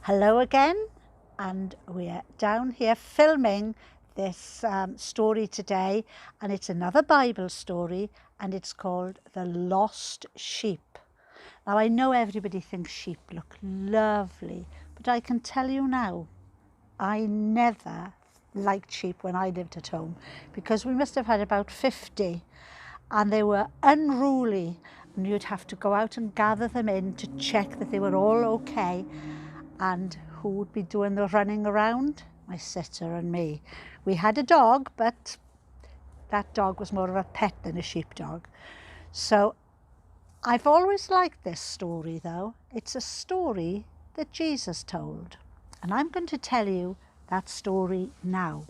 Hello again, and we're down here filming this story today, and it's another Bible story, and it's called The Lost Sheep. Now, I know everybody thinks sheep look lovely, but I can tell you now, I never liked sheep when I lived at home, because we must have had about 50, and they were unruly, and you'd have to go out and gather them in to check that they were all okay. And who would be doing the running around? My sister and me. We had a dog, but that dog was more of a pet than a sheepdog. So I've always liked this story, though. It's a story that Jesus told, and I'm going to tell you that story now.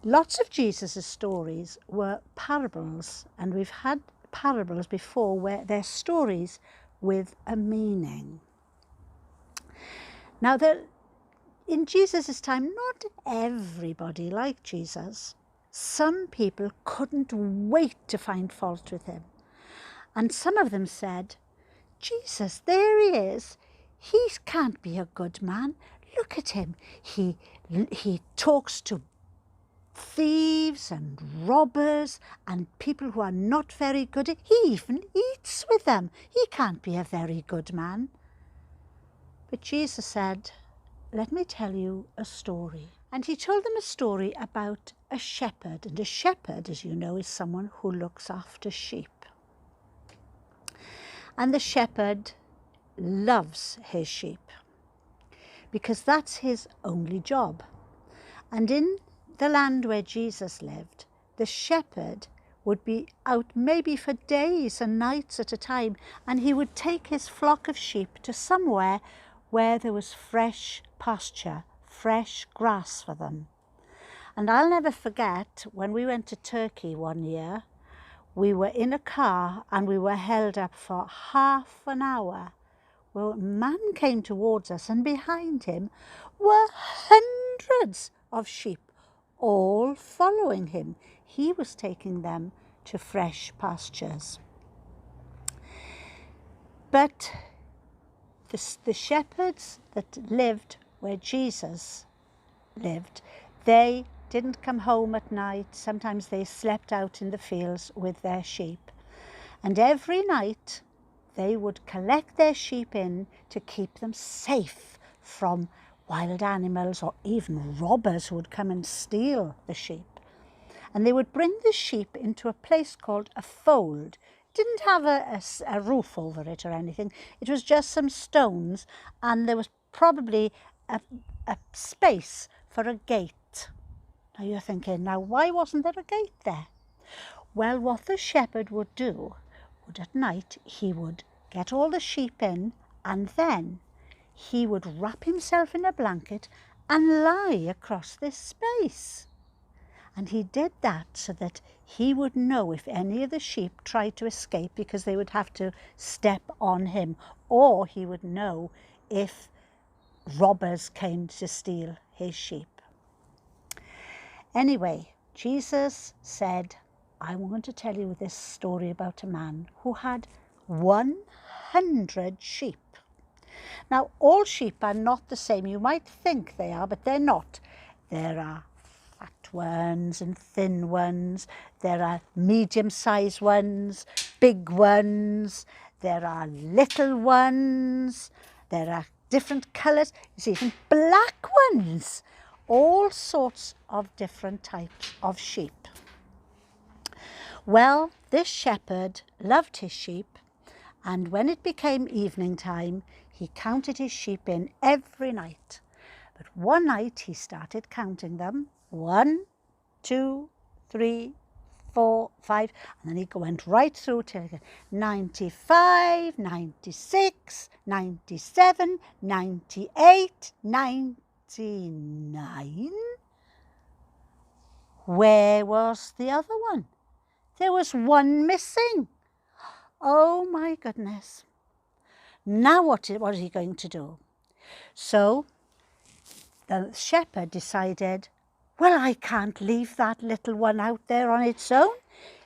Lots of Jesus's stories were parables, and we've had parables before where they're stories with a meaning. Now, in Jesus' time, not everybody liked Jesus. Some people couldn't wait to find fault with him. And some of them said, Jesus, there he is. He can't be a good man. Look at him. He talks to thieves and robbers and people who are not very good. He even eats with them. He can't be a very good man. But Jesus said, let me tell you a story. And he told them a story about a shepherd. And a shepherd, as you know, is someone who looks after sheep. And the shepherd loves his sheep because that's his only job. And in the land where Jesus lived, the shepherd would be out maybe for days and nights at a time, and he would take his flock of sheep to somewhere where there was fresh pasture, fresh grass for them. And I'll never forget when we went to Turkey one year, we were in a car and we were held up for half an hour. Well, a man came towards us, and behind him were hundreds of sheep, all following him. He was taking them to fresh pastures. But the shepherds that lived where Jesus lived, they didn't come home at night. Sometimes they slept out in the fields with their sheep. And every night they would collect their sheep in to keep them safe from wild animals or even robbers who would come and steal the sheep. And they would bring the sheep into a place called a fold. It didn't have a roof over it or anything. It was just some stones, and there was probably a space for a gate. Now you're thinking, now why wasn't there a gate there? Well, what the shepherd would do would at night he would get all the sheep in, and then he would wrap himself in a blanket and lie across this space. And he did that so that he would know if any of the sheep tried to escape, because they would have to step on him, or he would know if robbers came to steal his sheep. Anyway, Jesus said, I want to tell you this story about a man who had 100 sheep. Now, all sheep are not the same. You might think they are, but they're not. There are fat ones and thin ones. There are medium-sized ones, big ones. There are little ones. There are different colours. There's even black ones. All sorts of different types of sheep. Well, this shepherd loved his sheep, and when it became evening time, he counted his sheep in every night. But one night he started counting them. 1, 2, 3, 4, 5, and then he went right through till 95, 96, 97, 98, 99. Where was the other one? There was one missing. Oh my goodness. Now what is he going to do? So the shepherd decided, well, I can't leave that little one out there on its own.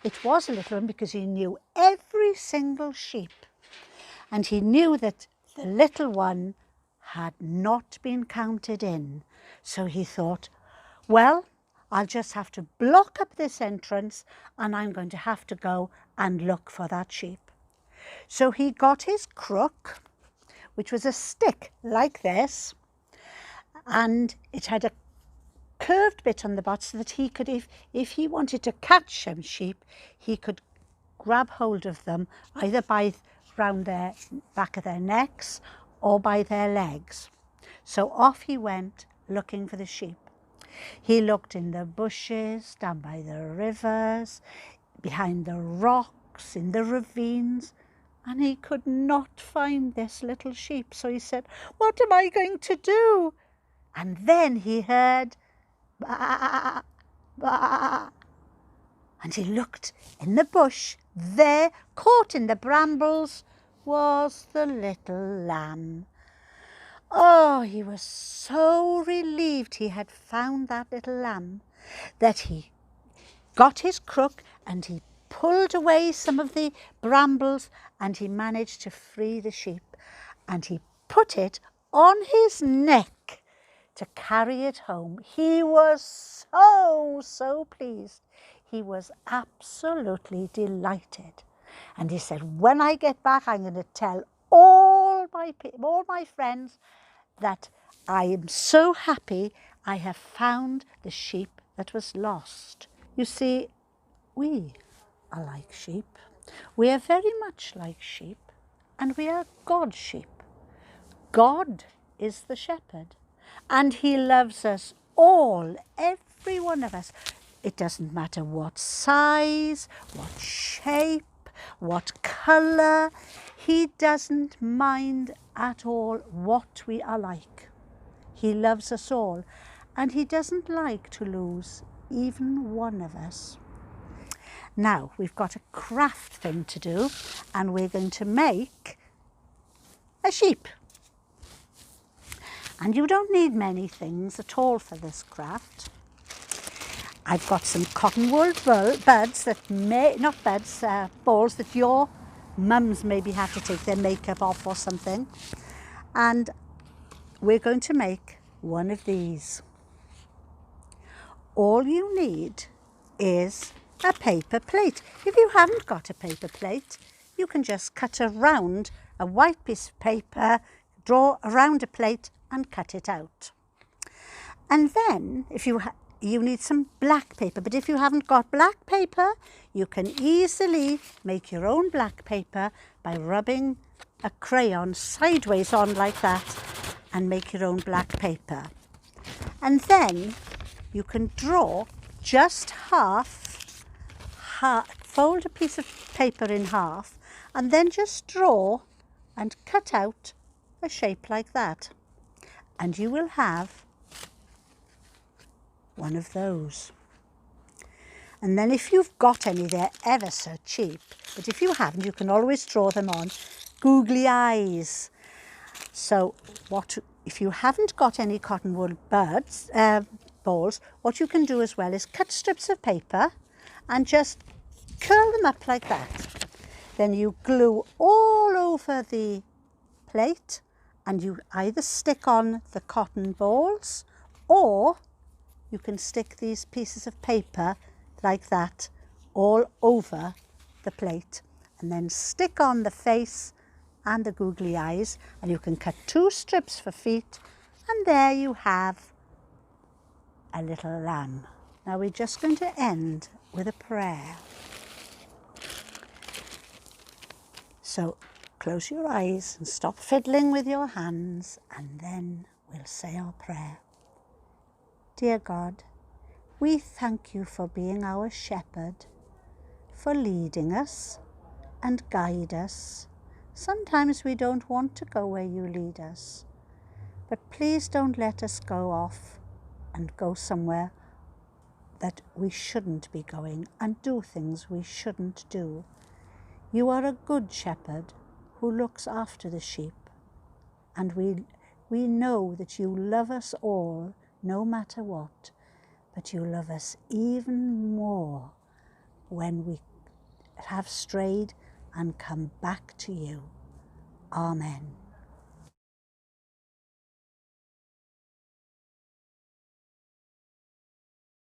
It was a little one because he knew every single sheep. And he knew that the little one had not been counted in. So he thought, well, I'll just have to block up this entrance and I'm going to have to go and look for that sheep. So he got his crook, which was a stick like this, and it had a curved bit on the bottom so that he could, if he wanted to catch some sheep, he could grab hold of them either by round their back of their necks or by their legs. So off he went looking for the sheep. He looked in the bushes, down by the rivers, behind the rocks, in the ravines, and he could not find this little sheep. So he said, what am I going to do? And then he heard, "Baa, baa." And he looked in the bush. There, caught in the brambles, was the little lamb. Oh, he was so relieved he had found that little lamb that he got his crook and he pulled away some of the brambles and he managed to free the sheep, and he put it on his neck to carry it home. He was so pleased. He was absolutely delighted. And he said, when I get back, I'm going to tell all my friends that I am so happy I have found the sheep that was lost. You see, we are like sheep. We are very much like sheep, and we are God's sheep. God is the shepherd, and he loves us all, every one of us. It doesn't matter what size, what shape, what colour. He doesn't mind at all what we are like. He loves us all, and he doesn't like to lose even one of us. Now, we've got a craft thing to do, and we're going to make a sheep. And you don't need many things at all for this craft. I've got some cotton wool buds that balls that your mums maybe have to take their makeup off or something. And we're going to make one of these. All you need is a paper plate. If you haven't got a paper plate, you can just cut around a white piece of paper, draw around a plate and cut it out. And then if you need some black paper, but if you haven't got black paper, you can easily make your own black paper by rubbing a crayon sideways on like that and make your own black paper. And then you can draw just fold a piece of paper in half and then just draw and cut out a shape like that. And you will have one of those. And then if you've got any, they're ever so cheap. But if you haven't, you can always draw them on googly eyes. So if you haven't got any cotton wool balls, what you can do as well is cut strips of paper and just curl them up like that. Then you glue all over the plate and you either stick on the cotton balls or you can stick these pieces of paper like that all over the plate and then stick on the face and the googly eyes, and you can cut 2 strips for feet, and there you have a little lamb. Now we're just going to end with a prayer. So close your eyes and stop fiddling with your hands, and then we'll say our prayer. Dear God, we thank you for being our shepherd, for leading us and guide us. Sometimes we don't want to go where you lead us, but please don't let us go off and go somewhere that we shouldn't be going and do things we shouldn't do. You are a good shepherd who looks after the sheep, and we know that you love us all no matter what, but you love us even more when we have strayed and come back to you. Amen.